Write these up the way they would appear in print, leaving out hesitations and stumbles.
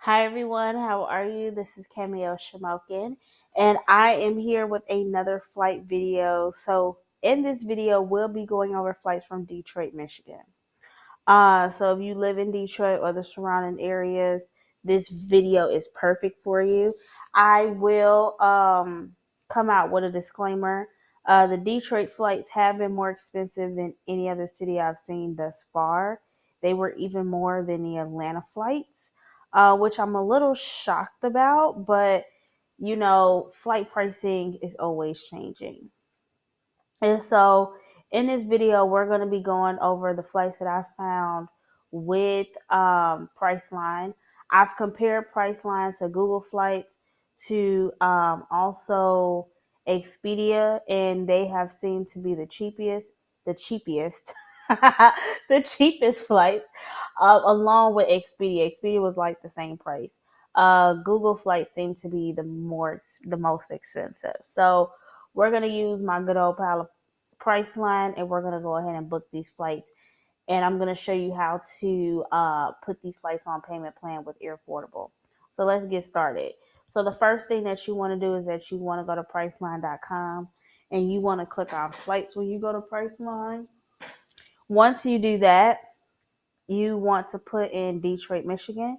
Hi everyone, how are you? This is Cameo Shamokin, and I am here with another flight video. So in this video, we'll be going over flights from Detroit, Michigan. So if you live in Detroit or the surrounding areas, this video is perfect for you. I will come out with a disclaimer. The Detroit flights have been more expensive than any other city I've seen thus far. They were even more than the Atlanta flights, which I'm a little shocked about, but flight pricing is always changing. And so in this video, we're going to be going over the flights that I found with Priceline. I've compared Priceline to Google Flights to also Expedia, and they have seemed to be the cheapest, the cheapest flights, along with Expedia. Expedia was like the same price. Google Flights seemed to be the most expensive. So we're going to use my good old pal Priceline, and we're going to go ahead and book these flights. And I'm going to show you how to put these flights on payment plan with Air Affordable. So let's get started. So the first thing that you want to do is that you want to go to Priceline.com, and you want to click on flights when you go to Priceline. Once you do that, you want to put in Detroit, Michigan,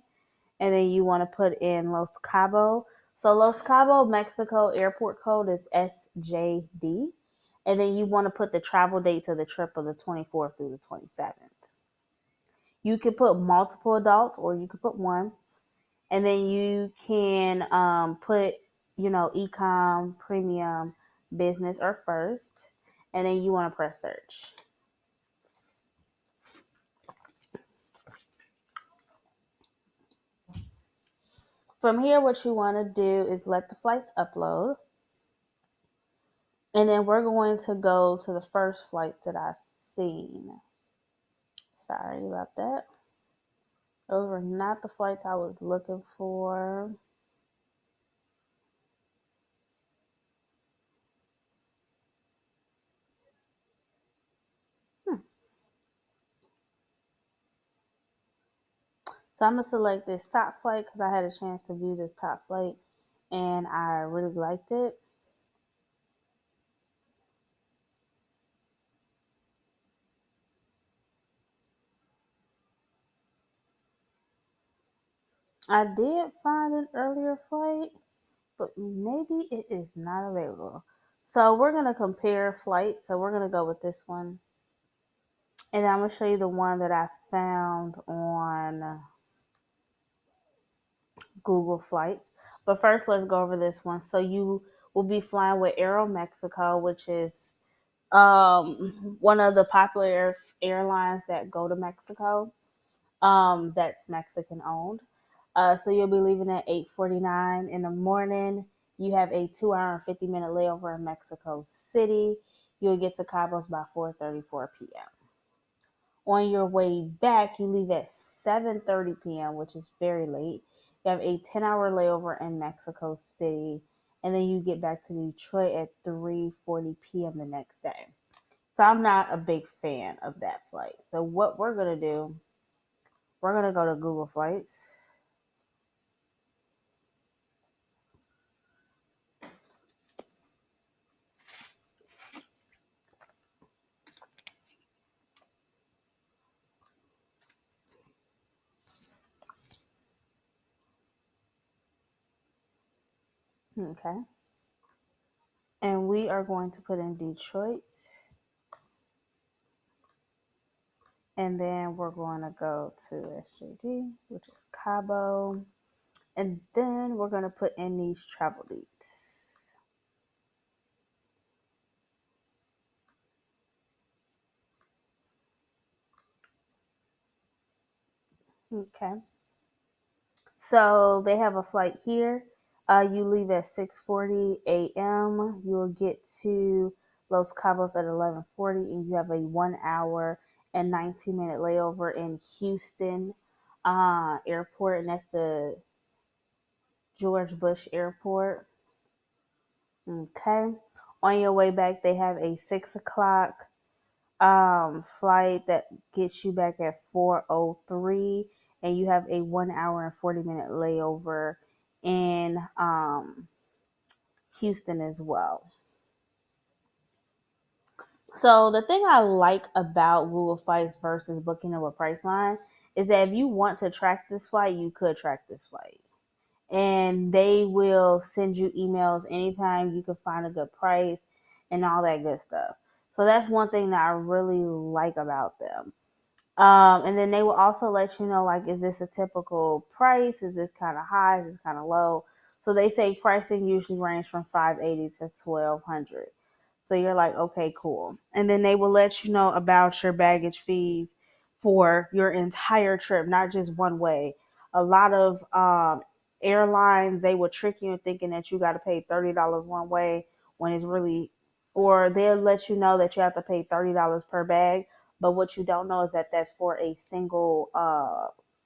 and then you want to put in Los Cabos. So Los Cabos, Mexico airport code is SJD. And then you want to put the travel dates of the trip of the 24th through the 27th. You could put multiple adults or you could put one. And then you can put, ecom, premium, business, or first. And then you want to press search. From here, what you want to do is let the flights upload. And then we're going to go to the first flights that I've seen. Sorry about that. Those were not the flights I was looking for. So I'm going to select this top flight because I had a chance to view this top flight and I really liked it. I did find an earlier flight, but maybe it is not available. So we're going to compare flights. So we're going to go with this one. And I'm going to show you the one that I found on Google Flights. But first, let's go over this one. So you will be flying with Aero Mexico, which is one of the popular airlines that go to Mexico. That's Mexican owned. So you'll be leaving at 8:49 in the morning. You have a 2 hour and 50-minute layover in Mexico City. You'll get to Cabos by 4:34 p.m. On your way back, you leave at 7:30 p.m., which is very late. You have a 10-hour layover in Mexico City, and then you get back to Detroit at 3:40 p.m. the next day. So I'm not a big fan of that flight. So what we're going to do, we're going to go to Google Flights. Okay. And we are going to put in Detroit. And then we're going to go to SJD, which is Cabo. And then we're going to put in these travel dates. Okay. So they have a flight here. You leave at 6:40 a.m. You'll get to Los Cabos at 11:40, and you have a 1 hour and 19-minute layover in Houston Airport, and that's the George Bush Airport. Okay. On your way back, they have a 6 o'clock flight that gets you back at 4:03, and you have a 1 hour and 40-minute layover in Houston as well. So the thing I like about Google Flights versus booking it with Priceline is that if you want to track this flight, you could track this flight. And they will send you emails anytime you can find a good price and all that good stuff. So that's one thing that I really like about them. And then they will also let you know, like, is this a typical price? Is this kind of high? Is this kind of low? So they say pricing usually range from 580 to 1200. So you're like, okay, cool. And then they will let you know about your baggage fees for your entire trip, not just one way. A lot of airlines, they will trick you into thinking that you got to pay $30 one way when it's really, or they'll let you know that you have to pay $30 per bag, but what you don't know is that that's for a single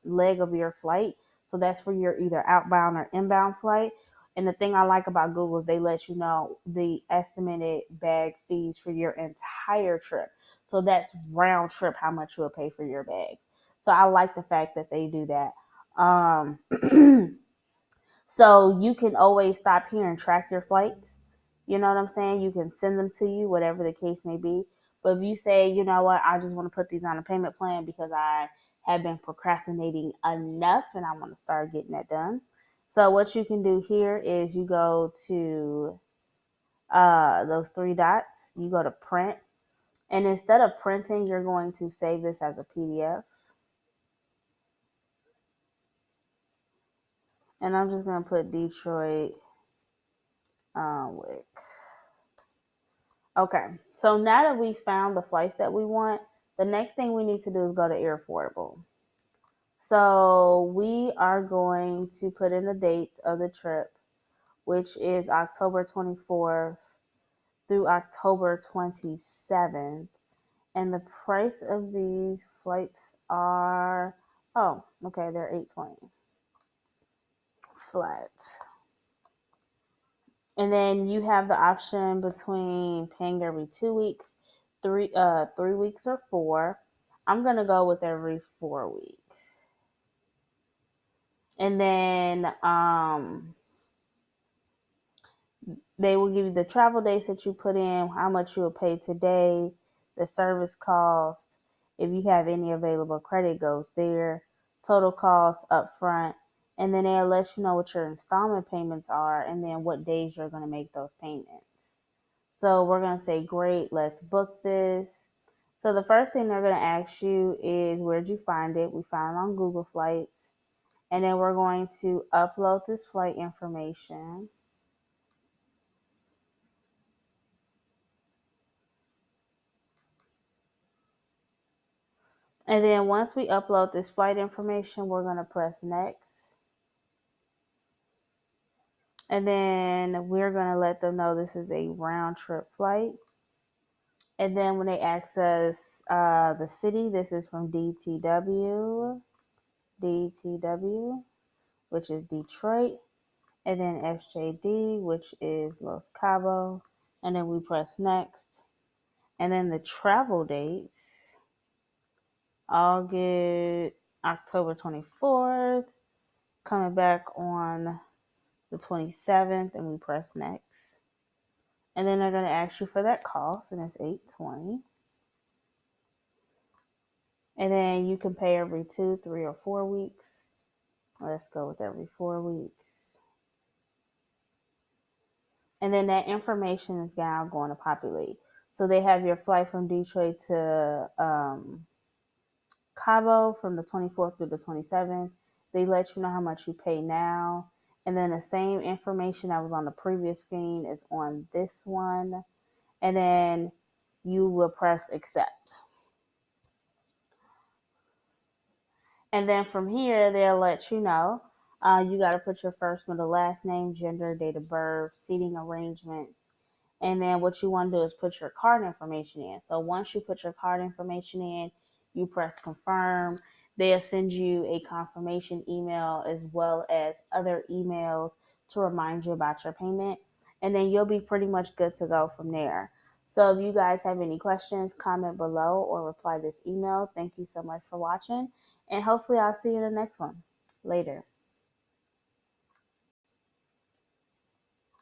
leg of your flight. So that's for your either outbound or inbound flight. And the thing I like about Google is they let you know the estimated bag fees for your entire trip. So that's round trip how much you'll pay for your bags. So I like the fact that they do that. So you can always stop here and track your flights. You know what I'm saying? You can send them to you, whatever the case may be. But if you say, you know what, I just want to put these on a payment plan because I have been procrastinating enough and I want to start getting that done. So what you can do here is you go to those three dots, you go to print. And instead of printing, you're going to save this as a PDF. And I'm just going to put Detroit Wick. Okay, so now that we found the flights that we want, the next thing we need to do is go to Airfordable. So we are going to put in the dates of the trip, which is October 24th through October 27th. And the price of these flights are, oh, okay, they're $820 flat. And then you have the option between paying every 2 weeks, 3 weeks, or 4. I'm gonna go with every 4 weeks. And then they will give you the travel dates that you put in, how much you will pay today, the service cost, if you have any available credit goes there, total cost up front, and then they'll let you know what your installment payments are and then what days you're going to make those payments. So we're going to say, great, let's book this. So the first thing they're going to ask you is, where'd you find it? We found it on Google Flights. And then we're going to upload this flight information. And then once we upload this flight information, we're going to press next. And then we're going to let them know this is a round trip flight. And then when they ask us the city, this is from DTW, which is Detroit. And then SJD, which is Los Cabos. And then we press next. And then the travel dates, October 24th, coming back on the 27th, and we press next. And then they're going to ask you for that cost, and it's $820. And then you can pay every 2, 3, or 4 weeks. Let's go with every 4 weeks. And then that information is now going to populate. So they have your flight from Detroit to Cabo from the 24th through the 27th. They let you know how much you pay now. And then the same information that was on the previous screen is on this one. And then you will press accept. And then from here, they'll let you know you got to put your first, middle, last name, gender, date of birth, seating arrangements. And then what you want to do is put your card information in. So once you put your card information in, you press confirm. They'll send you a confirmation email as well as other emails to remind you about your payment. And then you'll be pretty much good to go from there. So if you guys have any questions, comment below or reply this email. Thank you so much for watching, And hopefully I'll see you in the next one. Later.